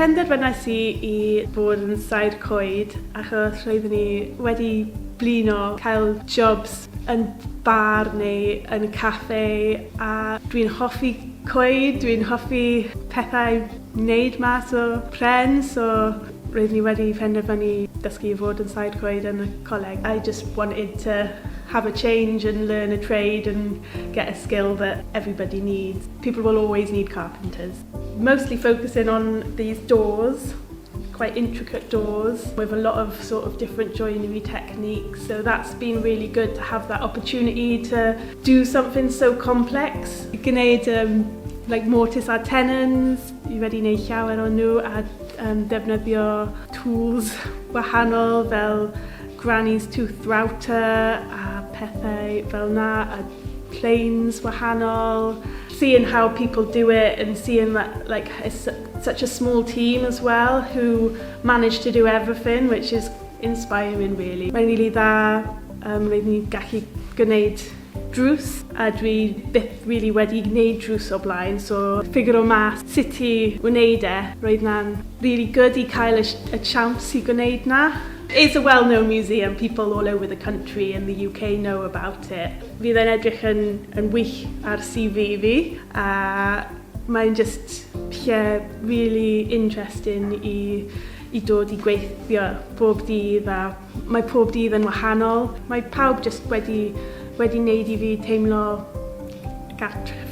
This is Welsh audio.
Penderfynais i bod yn saer coed achos roeddwn ni wedi blino cael jobs yn bar neu yn y caffe a dwi'n hoffi coed, dwi'n hoffi pethau wneud mas o pren, so roeddwn ni wedi penderfynu dysgu i fod yn saer coed yn y coleg. I just wanted to have a change and learn a trade and get a skill that everybody needs. People will always need carpenters. Mostly focusing on these doors, quite intricate doors with a lot of sort of different joinery techniques. So that's been really good to have that opportunity to do something so complex. Gwneud like mortise a tenons, I wedi wneud llawer o nhw a defnyddio tools wahanol fel granny's tooth router a pethau fel na, a planes wahanol. Seeing how people do it and seeing that like it's such a small team as well who manage to do everything, which is inspiring really. Mae'n rili dda, roeddwn ni'n gallu gwneud drws a dwi byth really wedi gwneud drws o blaen, so ffigur o mas sut i wneud e, roedd na'n really good I cael y chance I gwneud na. It's a well-known museum, people all over the country and the UK know about it. Fydd e'n edrych yn wych ar CV fi, a mae'n just really interesting I dod I gweithio bob dydd, a mae pob dydd yn wahanol. Mae pawb just wedi wneud I fi teimlo gartref.